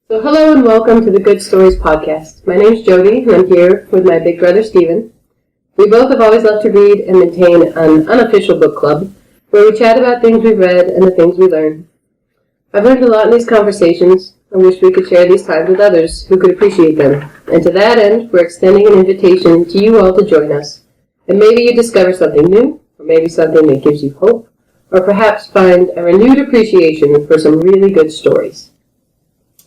So hello and welcome to the Good Stories podcast. My name's Jody and I'm here with my big brother Stephen. We both have always loved to read and maintain an unofficial book club where we chat about things we've read and the things we learn. I've learned a lot in these conversations. I wish we could share these times with others who could appreciate them. And to that end, we're extending an invitation to you all to join us. And maybe you discover something new, or maybe something that gives you hope, or perhaps find a renewed appreciation for some really good stories.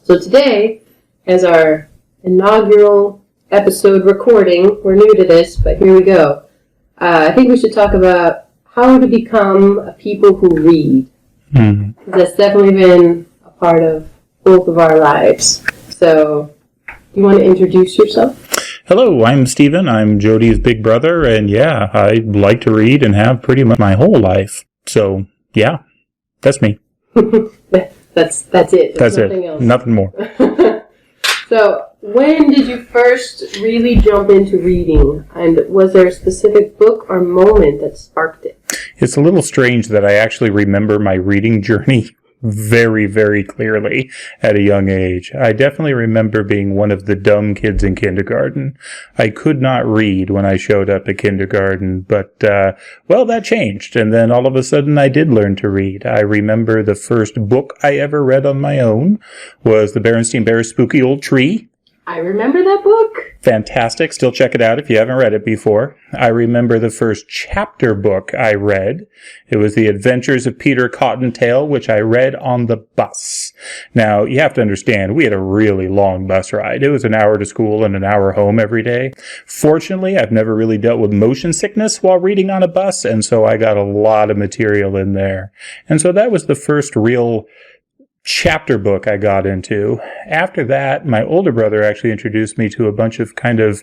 So today, as our inaugural episode recording, we're new to this, but here we go. I think we should talk about how to become a people who read. Mm-hmm. That's definitely been a part of both of our lives. So, do you want to introduce yourself? Hello, I'm Stephen. I'm Jody's big brother, and yeah, I like to read and have pretty much my whole life. So, yeah, that's me. That's it. That's nothing else. Nothing more. So, when did you first really jump into reading? And was there a specific book or moment that sparked it? It's a little strange that I actually remember my reading journey very, very clearly at a young age. I definitely remember being one of the dumb kids in kindergarten. I could not read when I showed up at kindergarten, but, that changed. And then all of a sudden I did learn to read. I remember the first book I ever read on my own was The Berenstain Bears' Spooky Old Tree. I remember that book. Fantastic. Still check it out if you haven't read it before. I remember the first chapter book I read. It was The Adventures of Peter Cottontail, which I read on the bus. Now, you have to understand, we had a really long bus ride. It was an hour to school and an hour home every day. Fortunately, I've never really dealt with motion sickness while reading on a bus, and so I got a lot of material in there. And so that was the first real chapter book I got into. After that, my older brother actually introduced me to a bunch of kind of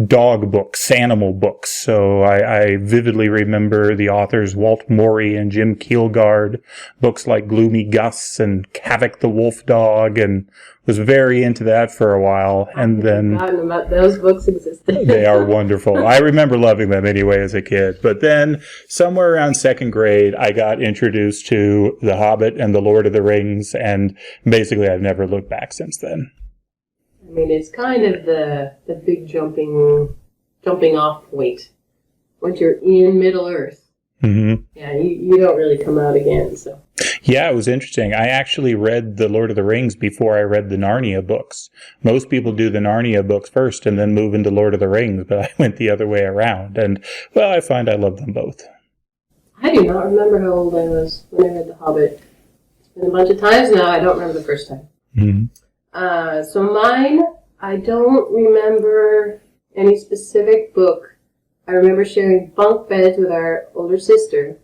dog books, animal books. So I vividly remember the authors Walt Morey and Jim Kielgard, books like Gloomy Gus and Havoc the Wolf Dog, and was very into that for a while. And then I've forgotten about those books existed. They are wonderful. I remember loving them anyway as a kid. But then somewhere around second grade, I got introduced to The Hobbit and The Lord of the Rings, and basically I've never looked back since then. I mean, it's kind of the big jumping off point. Once you're in Middle-earth, mm-hmm. Yeah, you don't really come out again, so. Yeah, it was interesting. I actually read The Lord of the Rings before I read the Narnia books. Most people do the Narnia books first and then move into Lord of the Rings, but I went the other way around. And, well, I find I love them both. I do not remember how old I was when I read The Hobbit. It's been a bunch of times now. I don't remember the first time. Mm-hmm. So mine, I don't remember any specific book. I remember sharing bunk beds with our older sister.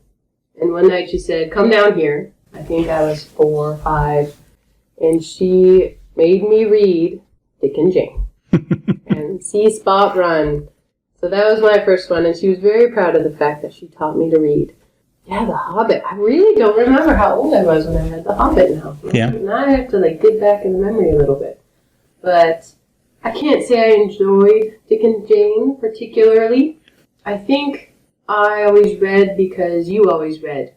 And one night she said, "Come down here." I think I was 4 or 5. And she made me read Dick and Jane and See Spot Run. So that was my first one. And she was very proud of the fact that she taught me to read. Yeah, The Hobbit. I really don't remember how old I was when I read The Hobbit now. Yeah. Now I have to dig back in the memory a little bit. But I can't say I enjoyed Dick and Jane particularly. I think I always read because you always read.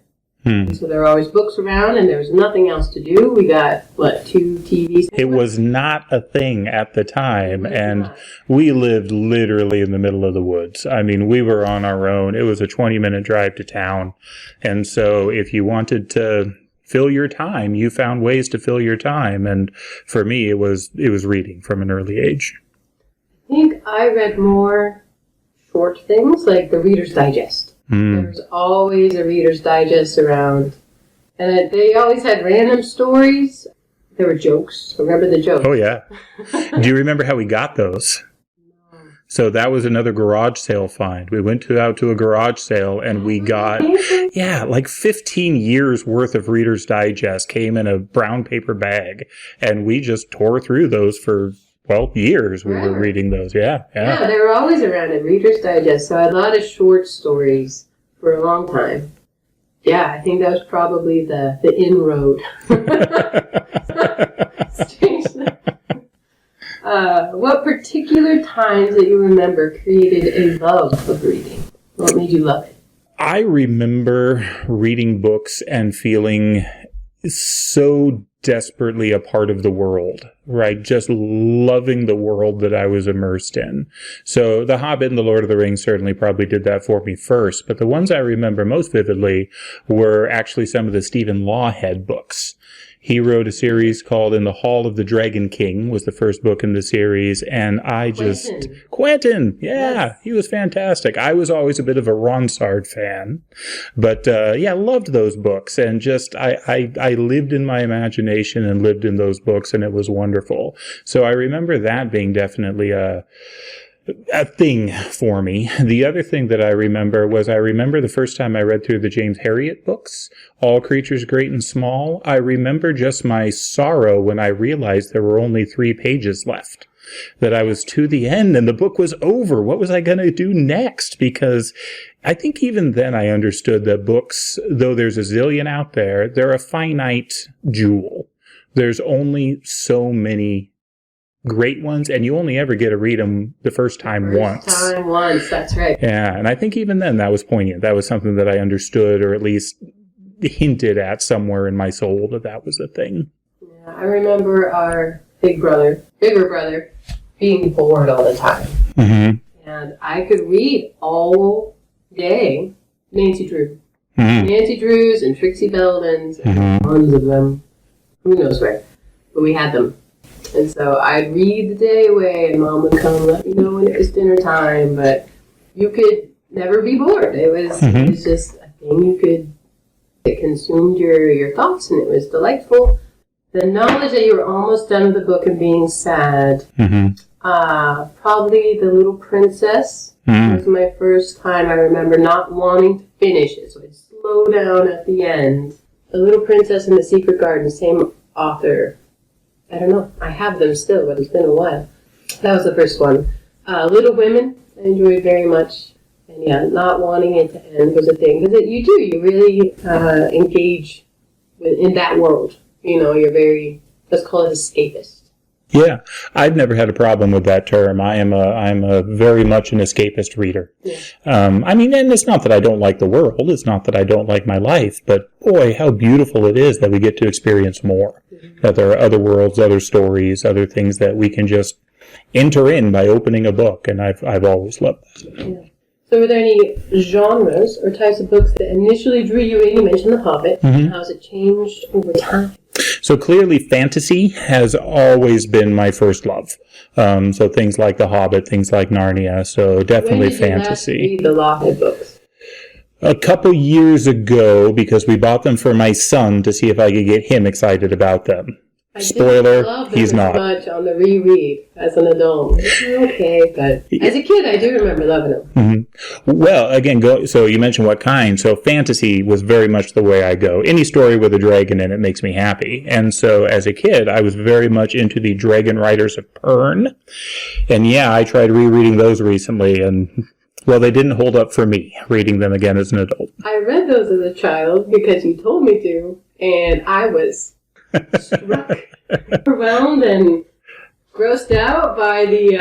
So there were always books around and there was nothing else to do. We got, 2 TVs? It was not a thing at the time, and we lived literally in the middle of the woods. I mean, we were on our own. It was a 20-minute drive to town, and so if you wanted to fill your time, you found ways to fill your time, and for me, it was reading from an early age. I think I read more short things like the Reader's Digest. There was always a Reader's Digest around. And they always had random stories. There were jokes. Remember the jokes? Oh, yeah. Do you remember how we got those? No. So that was another garage sale find. We went out to a garage sale and we got, 15 years worth of Reader's Digest came in a brown paper bag. And we just tore through those for years we were reading those. Yeah, they were always around in Reader's Digest, so I had a lot of short stories for a long time. Yeah, I think that was probably the inroad. What particular times that you remember created a love of reading? What made you love it? I remember reading books and feeling so desperately a part of the world, right? Just loving the world that I was immersed in. So The Hobbit and The Lord of the Rings certainly probably did that for me first, but the ones I remember most vividly were actually some of the Stephen Lawhead books. He wrote a series called In the Hall of the Dragon King, was the first book in the series, and Quentin, yeah, yes. He was fantastic. I was always a bit of a Ronsard fan, but loved those books, and just I lived in my imagination and lived in those books, and it was wonderful. So I remember that being definitely a thing for me. The other thing that I remember the first time I read through the James Herriot books, All Creatures Great and Small. I remember just my sorrow when I realized there were only 3 pages left, that I was to the end and the book was over. What was I going to do next? Because I think even then I understood that books, though there's a zillion out there, they're a finite jewel. There's only so many great ones, and you only ever get to read them the first time once. That's right. Yeah, and I think even then that was poignant. That was something that I understood, or at least hinted at somewhere in my soul that was the thing. Yeah, I remember our bigger brother, being bored all the time. Mm-hmm. And I could read all day Nancy Drew. Mm-hmm. Nancy Drews and Trixie Belden's, and tons of them. Who knows where? But we had them. And so I'd read the day away, and Mom would come and let me know when it was dinner time. But you could never be bored. It was just a thing it consumed your thoughts, and it was delightful. The knowledge that you were almost done with the book and being sad. Probably The Little Princess was my first time. I remember not wanting to finish it, so I'd slow down at the end. The Little Princess and the Secret Garden, same author. I don't know. I have them still, but it's been a while. That was the first one. Little Women, I enjoyed very much. And yeah, not wanting it to end was a thing. Because you really engage in that world. You know, you're very, let's call it escapist. Yeah, I've never had a problem with that term. I'm a very much an escapist reader. Yeah. And it's not that I don't like the world. It's not that I don't like my life. But boy, how beautiful it is that we get to experience more. Mm-hmm. That there are other worlds, other stories, other things that we can just enter in by opening a book. And I've always loved that. Yeah. So were there any genres or types of books that initially drew you in? You mentioned The Hobbit. Mm-hmm. How has it changed over time? So clearly fantasy has always been my first love. So things like The Hobbit, things like Narnia. So definitely fantasy. When did you last read the Lockheed books? A couple years ago, because we bought them for my son to see if I could get him excited about them. Spoiler, he's not. I didn't love them as much on the reread as an adult. Okay, but as a kid, I do remember loving them. Mm-hmm. Well, again, so you mentioned what kind. So fantasy was very much the way I go. Any story with a dragon in it makes me happy. And so as a kid, I was very much into the Dragon Riders of Pern. And yeah, I tried rereading those recently, and well, they didn't hold up for me, reading them again as an adult. I read those as a child because you told me to, and I was struck, overwhelmed, and grossed out by the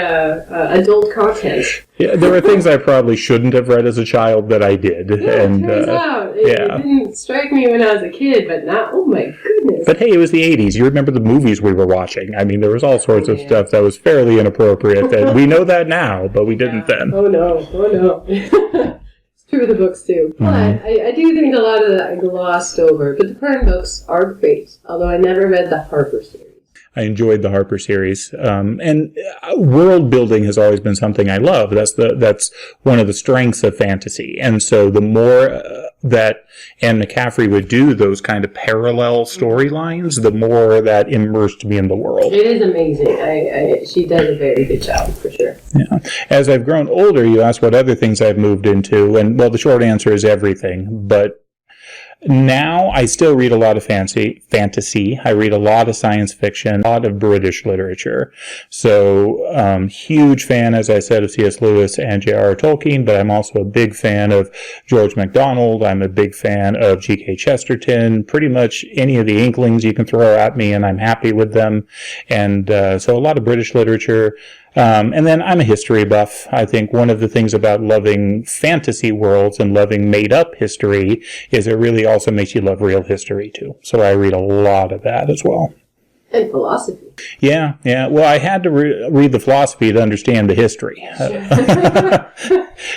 adult content. Yeah, there were things I probably shouldn't have read as a child that I did. Yeah, and, it turns out. It didn't strike me when I was a kid, but now, oh my goodness. But hey, it was the 80s. You remember the movies we were watching. I mean, there was all sorts of stuff that was fairly inappropriate. That we know that now, but we didn't then. Oh no. It's true of the books too. But I do think a lot of that I glossed over. But the Pern books are great, although I never read the Harper series. I enjoyed the Harper series, and world building has always been something I love. That's one of the strengths of fantasy, and so the more that Anne McCaffrey would do those kind of parallel storylines, the more that immersed me in the world. It is amazing. She does a very good job, for sure. Yeah. As I've grown older, you asked what other things I've moved into, and well, the short answer is everything, but now I still read a lot of fantasy. I read a lot of science fiction, a lot of British literature. So, huge fan, as I said, of C.S. Lewis and J.R.R. Tolkien, but I'm also a big fan of George MacDonald. I'm a big fan of G.K. Chesterton. Pretty much any of the Inklings you can throw at me, and I'm happy with them. And so a lot of British literature. And then I'm a history buff. I think one of the things about loving fantasy worlds and loving made-up history is it really also makes you love real history, too. So I read a lot of that as well. And philosophy. Yeah. Well, I had to read the philosophy to understand the history.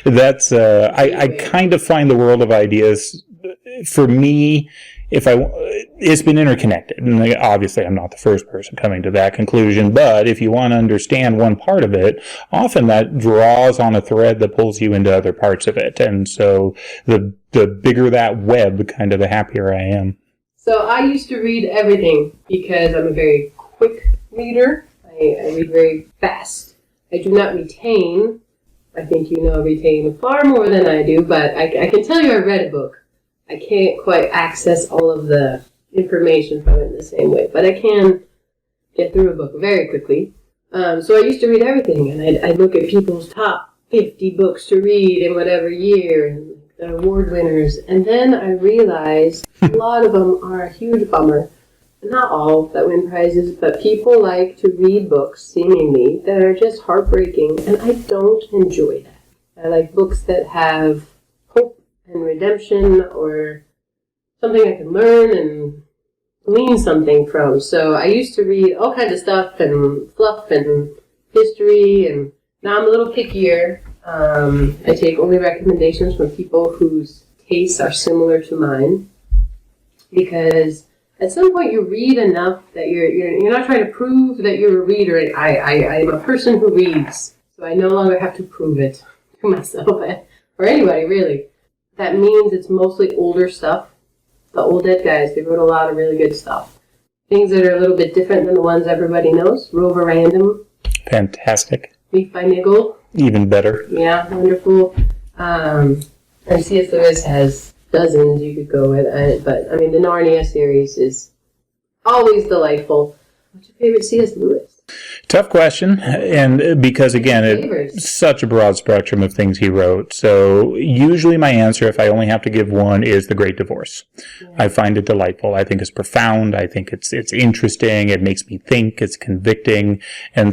That's I kind of find the world of ideas, for me, it's been interconnected. And obviously, I'm not the first person coming to that conclusion. But if you want to understand one part of it, often that draws on a thread that pulls you into other parts of it. And so the bigger that web, kind of the happier I am. So I used to read everything because I'm a very quick reader. I read very fast. I do not retain. I think you know I retain far more than I do, but I can tell you I read a book. I can't quite access all of the information from it in the same way, but I can get through a book very quickly. So I used to read everything, and I'd look at people's top 50 books to read in whatever year, and the award winners, and then I realized a lot of them are a huge bummer. Not all that win prizes, but people like to read books, seemingly, that are just heartbreaking, and I don't enjoy that. I like books that have hope and redemption, or something I can learn and glean something from. So I used to read all kinds of stuff, and fluff, and history, and now I'm a little pickier. I take only recommendations from people whose tastes are similar to mine, because at some point you read enough that you're not trying to prove that you're a reader. I am a person who reads, so I no longer have to prove it to myself or anybody really. That means it's mostly older stuff. The old dead guys, they wrote a lot of really good stuff. Things that are a little bit different than the ones everybody knows. Rover Random. Fantastic. Leaf by Niggle. Even better. Yeah, wonderful. And C.S. Lewis has dozens you could go with, but I mean the Narnia series is always delightful. What's your favorite C.S. Lewis? Tough question, and because again, it's such a broad spectrum of things he wrote. So usually my answer, if I only have to give one, is The Great Divorce. Yeah. I find it delightful. I think it's profound. I think it's interesting. It makes me think. It's convicting. And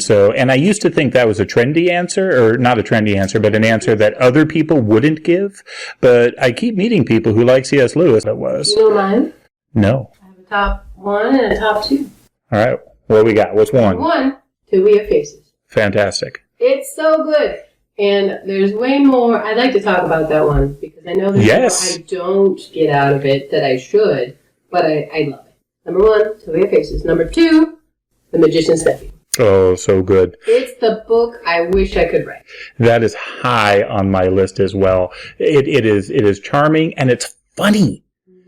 I used to think that was a trendy answer, or not a trendy answer, but an answer that other people wouldn't give. But I keep meeting people who like C.S. Lewis. It was. You know mine? No. I have a top 1 and a top 2. All right. What we got? What's one? 1, Till We Have Faces. Fantastic. It's so good. And there's way more. I'd like to talk about that one because I know there's more I don't get out of it that I should, but I love it. Number 1, Till We Have Faces. Number 2, The Magician's Nephew. Oh, so good. It's the book I wish I could write. That is high on my list as well. It is charming and it's funny.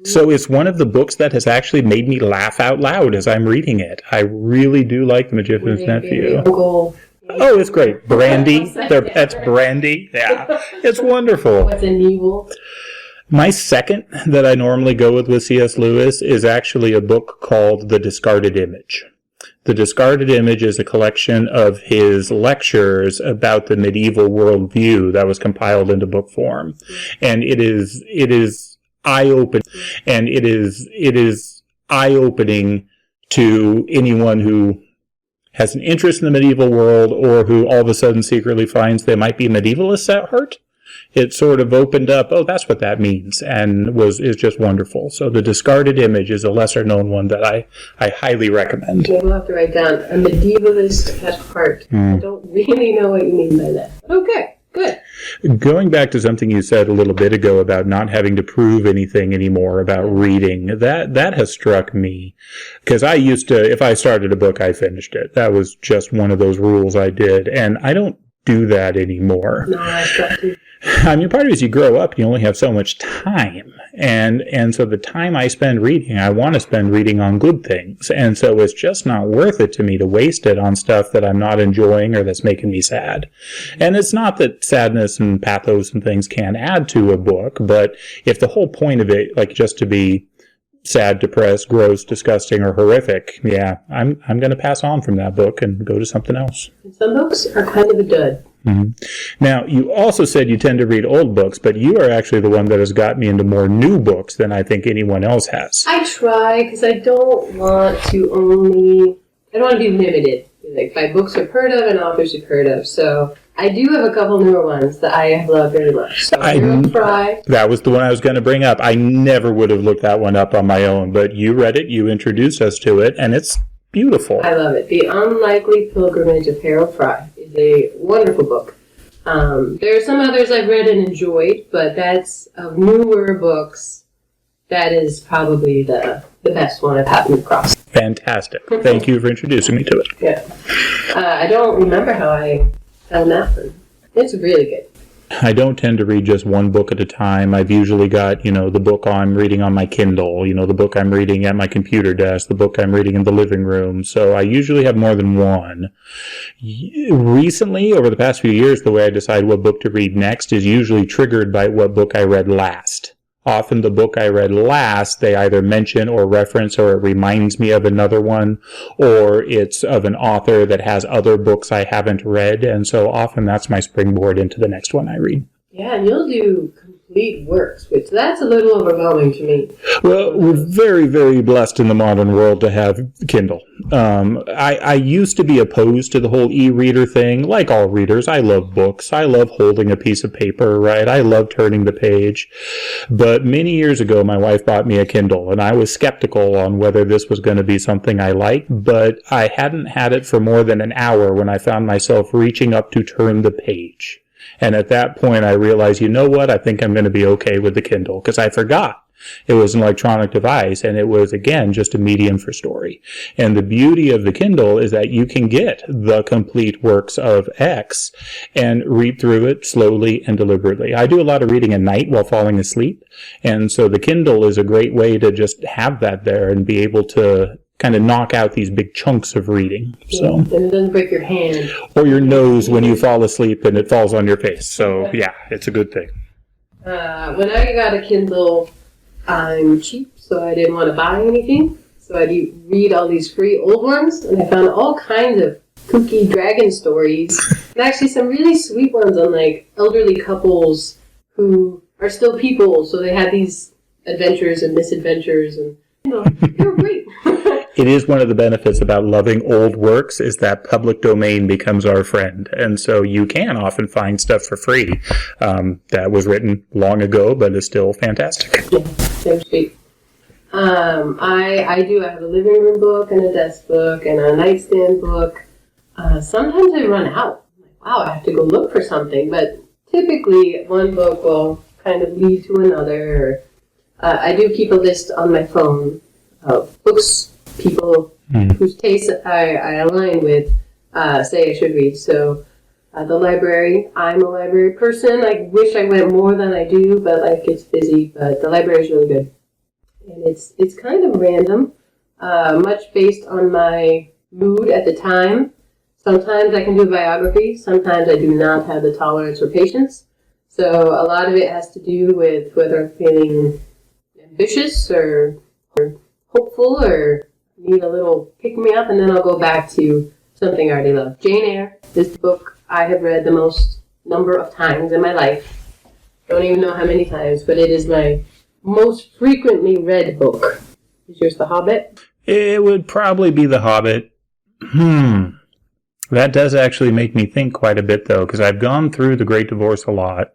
So it's one of the books that has actually made me laugh out loud as I'm reading it. I really do like The Magician's Nephew. Uncle. Oh, it's great. Brandy. Their pet's Brandy. Yeah. It's wonderful. What's an evil? My second that I normally go with C.S. Lewis is actually a book called The Discarded Image. The Discarded Image is a collection of his lectures about the medieval worldview that was compiled into book form. And it is eye-opening, and it is eye-opening to anyone who has an interest in the medieval world or who all of a sudden secretly finds they might be medievalists at heart. It sort of opened up, oh, that's what that means, and is just wonderful. So The Discarded Image is a lesser-known one that I highly recommend. Okay, we'll have to write down a medievalist at heart. I don't really know what you mean by that. Okay, good. Going back to something you said a little bit ago about not having to prove anything anymore about reading, that has struck me. Because I used to, if I started a book, I finished it. That was just one of those rules I did. And I don't do that anymore. No, I stopped too. I mean, part of it is you grow up, you only have so much time. And so the time I spend reading, I want to spend reading on good things. And so it's just not worth it to me to waste it on stuff that I'm not enjoying or that's making me sad. And it's not that sadness and pathos and things can't add to a book, but if the whole point of it, like just to be sad, depressed, gross, disgusting, or horrific, yeah, I'm going to pass on from that book and go to something else. Some books are kind of a dud. Mm-hmm. Now, you also said you tend to read old books, but you are actually the one that has got me into more new books than I think anyone else has. I try, because I don't want to be limited. like by books we've heard of and authors we've heard of. So I do have a couple newer ones that I have loved very much. So Hero Fry. That was the one I was going to bring up. I never would have looked that one up on my own, but you read it, you introduced us to it, and it's beautiful. I love it. The Unlikely Pilgrimage of Harold Fry is a wonderful book. There are some others I've read and enjoyed, but that's of newer books. That is probably the best one I've happened across. Fantastic. Thank you for introducing me to it. Yeah. I don't remember how I found that one. It's really good. I don't tend to read just one book at a time. I've usually got, the book I'm reading on my Kindle, the book I'm reading at my computer desk, the book I'm reading in the living room. So I usually have more than one. Recently, over the past few years, the way I decide what book to read next is usually triggered by what book I read last. Often the book I read last, they either mention or reference or it reminds me of another one, or it's of an author that has other books I haven't read, and so often that's my springboard into the next one I read. Yeah, and you'll do complete works, which that's a little overwhelming to me. Well, we're very, very blessed in the modern world to have Kindle. I used to be opposed to the whole e-reader thing. Like all readers, I love books. I love holding a piece of paper, right? I love turning the page. But many years ago, my wife bought me a Kindle, and I was skeptical on whether this was going to be something I liked, but I hadn't had it for more than an hour when I found myself reaching up to turn the page. And at that point, I realized, you know what? I think I'm going to be okay with the Kindle, because I forgot it was an electronic device, and it was, again, just a medium for story. And the beauty of the Kindle is that you can get the complete works of X and read through it slowly and deliberately. I do a lot of reading at night while falling asleep, and so the Kindle is a great way to just have that there and be able to kind of knock out these big chunks of reading. So, and it doesn't break your hand. Or your nose when you fall asleep and it falls on your face. So, yeah, it's a good thing. When I got a Kindle, I'm cheap, so I didn't want to buy anything. So I read all these free old ones, and I found all kinds of kooky dragon stories, and actually some really sweet ones on, like, elderly couples who are still people, so they had these adventures and misadventures, and, they were great. It is one of the benefits about loving old works is that public domain becomes our friend. And so you can often find stuff for free that was written long ago but is still fantastic. Yeah, so sweet. I do have a living room book and a desk book and a nightstand book. Sometimes I run out. I'm like, wow, I have to go look for something. But typically one book will kind of lead to another. I do keep a list on my phone of books people whose tastes I align with say I should read. So the library, I'm a library person. I wish I went more than I do, but life gets busy. But the library is really good. And it's kind of random, much based on my mood at the time. Sometimes I can do a biography. Sometimes I do not have the tolerance or patience. So a lot of it has to do with whether I'm feeling ambitious or hopeful or need a little pick-me-up, and then I'll go back to something I already love. Jane Eyre is the book I have read the most number of times in my life. Don't even know how many times, but it is my most frequently read book. Is yours The Hobbit? It would probably be The Hobbit. That does actually make me think quite a bit, though, because I've gone through The Great Divorce a lot.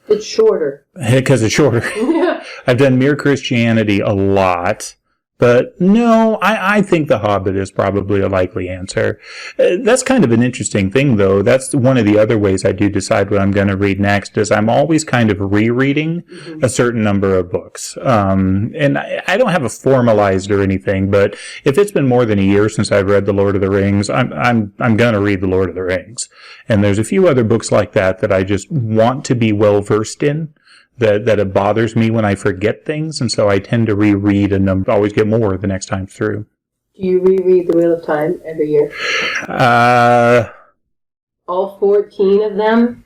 It's shorter. Because it's shorter. Yeah. I've done Mere Christianity a lot. But no, I think The Hobbit is probably a likely answer. That's kind of an interesting thing, though. That's one of the other ways I do decide what I'm going to read next, is I'm always kind of rereading a certain number of books. And I don't have a formalized or anything, but if it's been more than a year since I've read The Lord of the Rings, I'm going to read The Lord of the Rings. And there's a few other books like that I just want to be well versed in. That it bothers me when I forget things, and so I tend to reread a number, always get more the next time through. Do you reread The Wheel of Time every year? All 14 of them?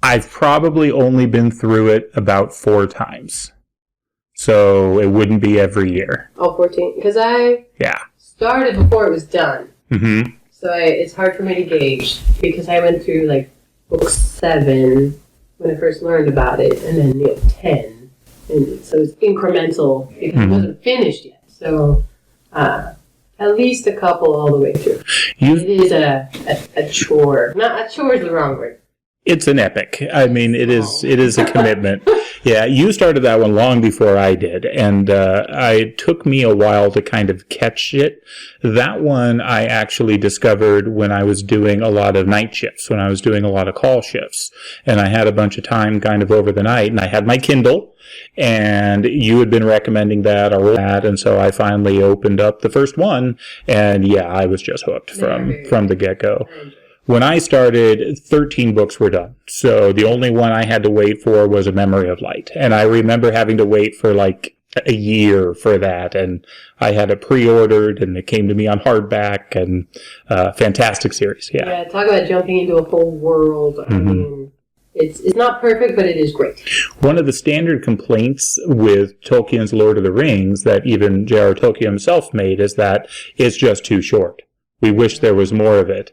I've probably only been through it about 4 times. So it wouldn't be every year. All 14? Because I started before it was done. Mm-hmm. So it's hard for me to gauge, because I went through, like, book 7 when I first learned about it, and then 10, and so it's incremental because it wasn't finished yet. So I at least a couple all the way through. It is a chore. Not a chore is the wrong word. It's an epic. I mean, it is a commitment. Yeah, you started that one long before I did, and it took me a while to kind of catch it. That one I actually discovered when I was doing a lot of night shifts, when I was doing a lot of call shifts, and I had a bunch of time kind of over the night, and I had my Kindle, and you had been recommending that or that, and so I finally opened up the first one, and yeah, I was just hooked from the get-go. When I started, 13 books were done. So the only one I had to wait for was A Memory of Light. And I remember having to wait for like a year for that. And I had it pre-ordered and it came to me on hardback, and fantastic series. Yeah, talk about jumping into a whole world. I mean, it's not perfect, but it is great. One of the standard complaints with Tolkien's Lord of the Rings that even J.R.R. Tolkien himself made is that it's just too short. We wish there was more of it.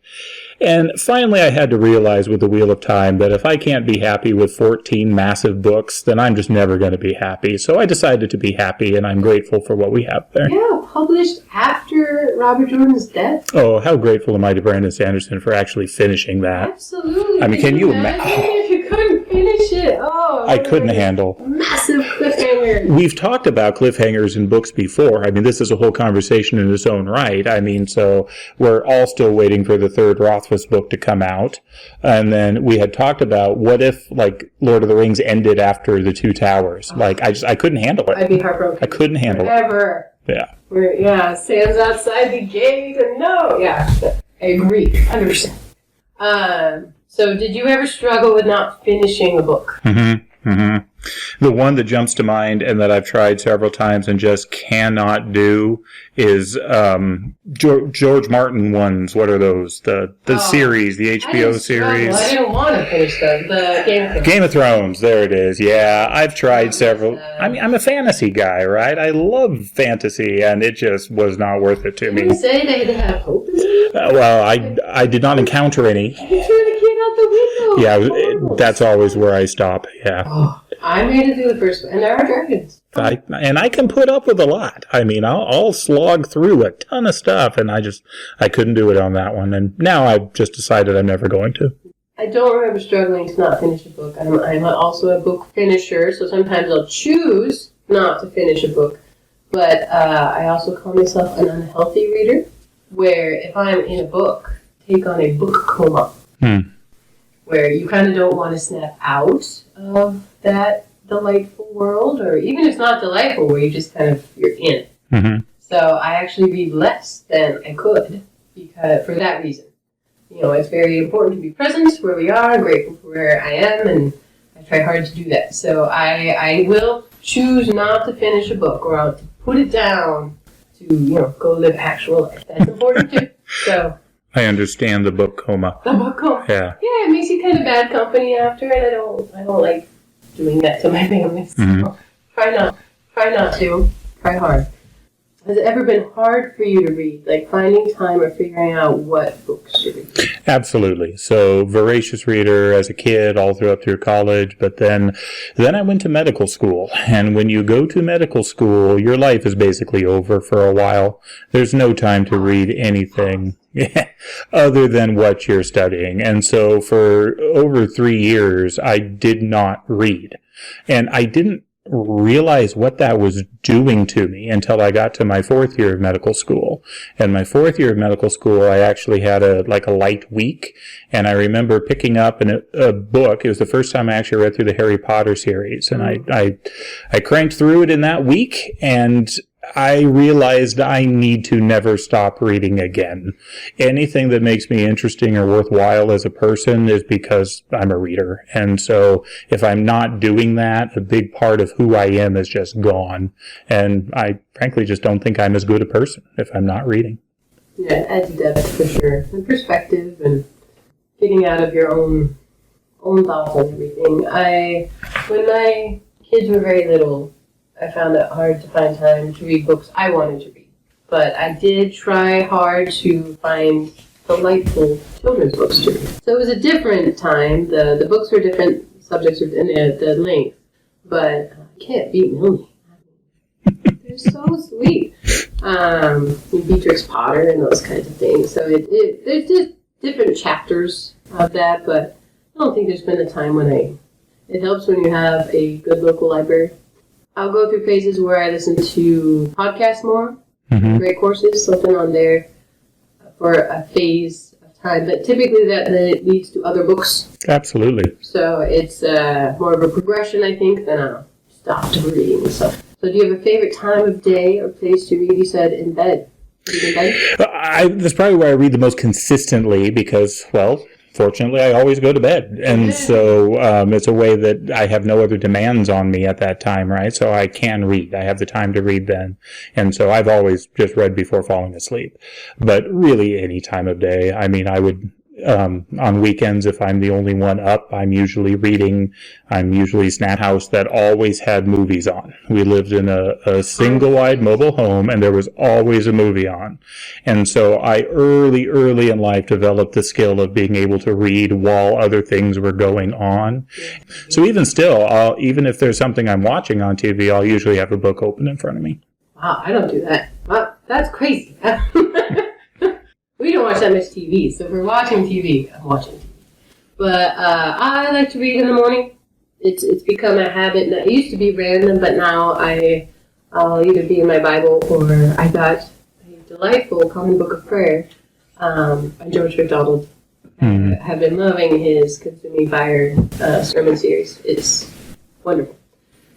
And finally, I had to realize with The Wheel of Time that if I can't be happy with 14 massive books, then I'm just never going to be happy. So I decided to be happy, and I'm grateful for what we have there. Yeah, published after Robert Jordan's death. Oh, how grateful am I to Brandon Sanderson for actually finishing that. Absolutely. I mean, can you imagine if you couldn't finish it? Oh, I couldn't handle. Massive cliffhanger. We've talked about cliffhangers in books before. I mean, this is a whole conversation in its own right. I mean, so we're all still waiting for the third Rothfuss book to come out. And then we had talked about what if, like, Lord of the Rings ended after The Two Towers. Like, I couldn't handle it. I'd be heartbroken. I couldn't handle it. Yeah. Sam's outside the gate and no. Yeah, I agree. 100%. So did you ever struggle with not finishing a book? The one that jumps to mind and that I've tried several times and just cannot do is George Martin ones. What are those? The series, the HBO series. I didn't want to finish them. The Game of Thrones. Game of Thrones. There it is. Yeah, I've tried several. I mean, I'm a fantasy guy, right? I love fantasy, and it just was not worth it to me. Did you say they have hope in it? Well, I did not encounter any. You threw the kid out the window. Yeah, that's always where I stop. Yeah. Oh, I made it through the first one, and there are dragons. I can put up with a lot. I mean, I'll slog through a ton of stuff, and I couldn't do it on that one. And now I've just decided I'm never going to. I don't remember struggling to not finish a book. I'm also a book finisher, so sometimes I'll choose not to finish a book. But I also call myself an unhealthy reader, where if I'm in a book, take on a book coma, where you kind of don't want to snap out of that delightful world, or even if it's not delightful, where you just you're in it. So I actually read less than I could because for that reason. You know, it's very important to be present where we are, grateful for where I am, and I try hard to do that. So I will choose not to finish a book, or I'll put it down to, go live actual life. That's important too. So I understand the book coma. The book coma. Yeah. Yeah, it makes you kind of bad company after, and I don't like doing that to my family. So try not to. Try hard. Has it ever been hard for you to read, like finding time or figuring out what books to read? Absolutely. So, voracious reader as a kid, all through college, but then I went to medical school. And when you go to medical school, your life is basically over for a while. There's no time to read anything other than what you're studying. And so for over 3 years, I did not read. And I didn't realize what that was doing to me until I got to my 4th year of medical school. And my 4th year of medical school, I actually had a light week. And I remember picking up a book. It was the first time I actually read through the Harry Potter series. And I cranked through it in that week, and I realized I need to never stop reading again. Anything that makes me interesting or worthwhile as a person is because I'm a reader. And so if I'm not doing that, a big part of who I am is just gone. And I frankly just don't think I'm as good a person if I'm not reading. Yeah, it adds depth for sure. And perspective and getting out of your own thoughts on everything. When my kids were very little, I found it hard to find time to read books I wanted to read. But I did try hard to find delightful children's books to read. So it was a different time. The books were different, subjects were the length. But I can't beat Milne. They're so sweet. Beatrix Potter and those kinds of things. So there's just different chapters of that, but I don't think there's been a time when it helps when you have a good local library. I'll go through phases where I listen to podcasts more, great courses, something on there for a phase of time. But typically that leads to other books. Absolutely. So it's more of a progression, I think, than a stop to reading and stuff. So do you have a favorite time of day or place to read? You said in bed. Read in bed? That's probably where I read the most consistently because, well, fortunately, I always go to bed. And so it's a way that I have no other demands on me at that time, right? So I can read. I have the time to read then. And so I've always just read before falling asleep. But really, any time of day. I mean, I would... on weekends, if I'm the only one up, I'm usually reading. I'm usually Snap House that always had movies on. We lived in a single-wide mobile home, and there was always a movie on. And so I early in life developed the skill of being able to read while other things were going on. So even still, even if there's something I'm watching on TV, I'll usually have a book open in front of me. Wow, I don't do that. Wow, that's crazy. We don't watch that much TV, so if we're watching TV, I'm watching TV. But I like to read in the morning. It's become a habit. It used to be random, but now I'll either be in my Bible or I got a delightful Common Book of Prayer by George MacDonald. I have been loving his Consuming Fire sermon series. It's wonderful.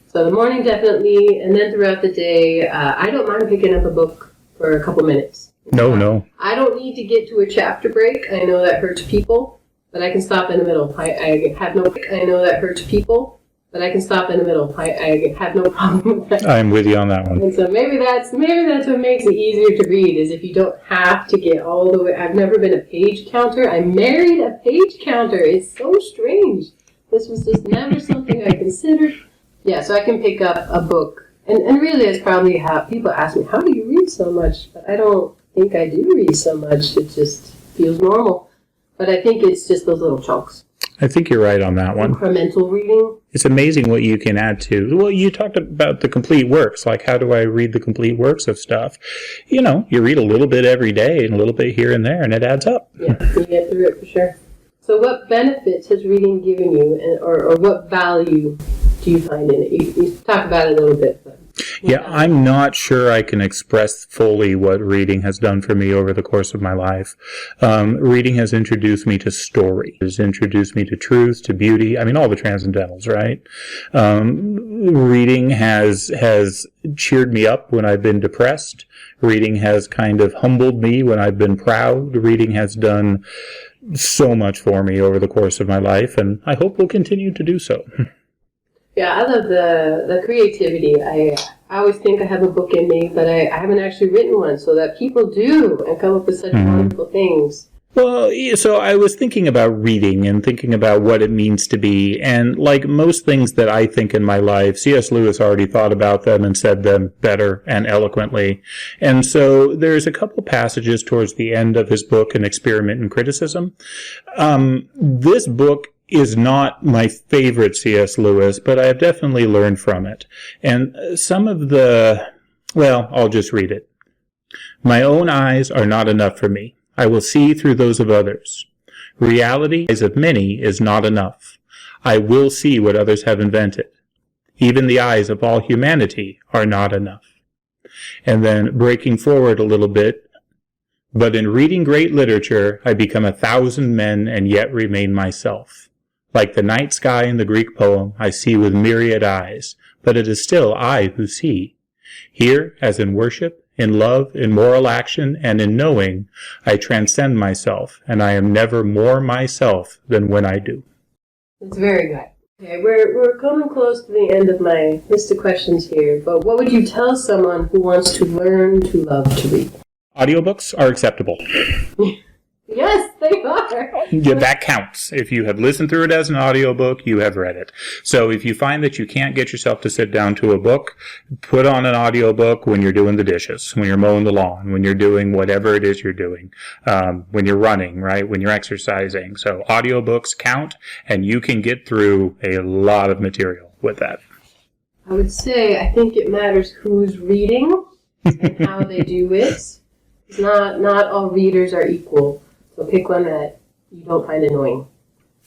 So the morning definitely, and then throughout the day, I don't mind picking up a book for a couple minutes. No. I don't need to get to a chapter break. I know that hurts people, but I can stop in the middle. I have no. I know that hurts people, but I can stop in the middle. I have no problem with that. I'm with you on that one. And so maybe that's what makes it easier to read is if you don't have to get all the way. I've never been a page counter. I married a page counter. It's so strange. This was just never something I considered. Yeah, so I can pick up a book, and really that's probably how people ask me, how do you read so much? But I don't think I do read so much. It just feels normal. But I think it's just those little chunks. I think you're right on that one. Incremental reading. It's amazing what you can add to. Well, you talked about the complete works. Like, how do I read the complete works of stuff? You know, you read a little bit every day and a little bit here and there, and it adds up. Yeah, you get through it for sure. So what benefits has reading given you, or what value do you find in it? You talk about it a little bit, but... Yeah, I'm not sure I can express fully what reading has done for me over the course of my life. Reading has introduced me to story, has introduced me to truth, to beauty. I mean, all the transcendentals, right? Reading has cheered me up when I've been depressed. Reading has kind of humbled me when I've been proud. Reading has done so much for me over the course of my life, and I hope will continue to do so. Yeah, I love the creativity. I always think I have a book in me, but I haven't actually written one, so that people do and come up with such wonderful things. Well, so I was thinking about reading and thinking about what it means to be, and like most things that I think in my life, C.S. Lewis already thought about them and said them better and eloquently. And so there's a couple passages towards the end of his book, An Experiment in Criticism. This book is not my favorite C.S. Lewis, but I have definitely learned from it. And some of I'll just read it. My own eyes are not enough for me. I will see through those of others. Reality, eyes of many, is not enough. I will see what others have invented. Even the eyes of all humanity are not enough. And then breaking forward a little bit, but in reading great literature, I become 1,000 men and yet remain myself. Like the night sky in the Greek poem, I see with myriad eyes, but it is still I who see. Here, as in worship, in love, in moral action, and in knowing, I transcend myself, and I am never more myself than when I do. It's very good. Okay, we're coming close to the end of my list of questions here, but what would you tell someone who wants to learn to love to read? Audiobooks are acceptable. Yes, they are. Yeah, that counts. If you have listened through it as an audiobook, you have read it. So if you find that you can't get yourself to sit down to a book, put on an audiobook when you're doing the dishes, when you're mowing the lawn, when you're doing whatever it is you're doing, when you're running, right, when you're exercising. So audiobooks count, and you can get through a lot of material with that. I would say I think it matters who's reading. and how they do it. It's not all readers are equal. So pick one that you don't find annoying.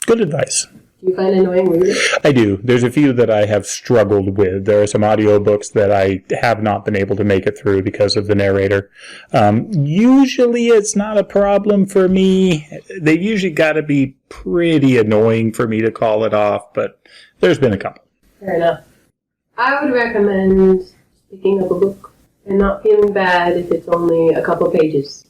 Good advice. Do you find annoying reading? I do. There's a few that I have struggled with. There are some audiobooks that I have not been able to make it through because of the narrator. Usually it's not a problem for me. They usually got to be pretty annoying for me to call it off, but there's been a couple. Fair enough. I would recommend picking up a book and not feeling bad if it's only a couple pages.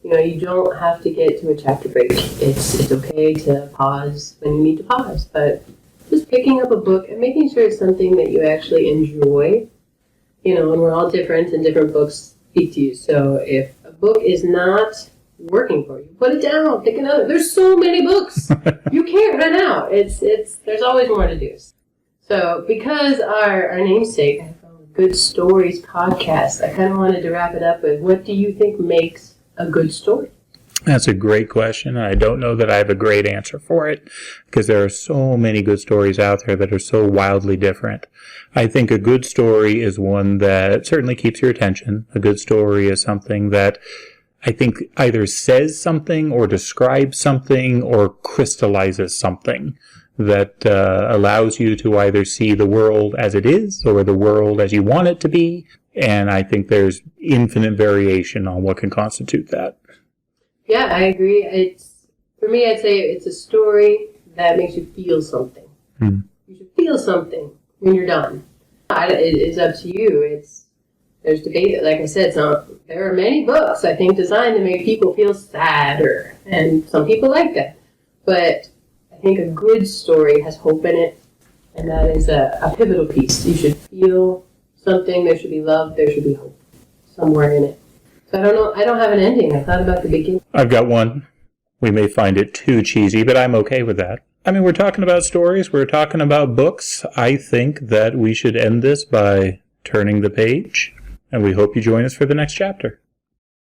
You know, you don't have to get to a chapter break. It's okay to pause when you need to pause, but just picking up a book and making sure it's something that you actually enjoy. You know, and we're all different and different books speak to you. So if a book is not working for you, put it down, pick another. There's so many books. You can't run out. There's always more to do. So because our namesake, Good Stories podcast, I kind of wanted to wrap it up with, what do you think makes a good story? That's a great question, and I don't know that I have a great answer for it, because there are so many good stories out there that are so wildly different. I think a good story is one that certainly keeps your attention. A good story is something that I think either says something or describes something or crystallizes something that allows you to either see the world as it is or the world as you want it to be. And I think there's infinite variation on what can constitute that. Yeah, I agree. For me, I'd say it's a story that makes you feel something. Hmm. You should feel something when you're done. It's up to you. There's debate. Like I said, there are many books, I think, designed to make people feel sadder, and some people like that. But I think a good story has hope in it, and that is a pivotal piece. You should feel something. There should be love. There should be hope somewhere in it. So I don't know. I don't have an ending. I thought about the beginning. I've got one. We may find it too cheesy, but I'm okay with that. I mean, we're talking about stories. We're talking about books. I think that we should end this by turning the page, and we hope you join us for the next chapter.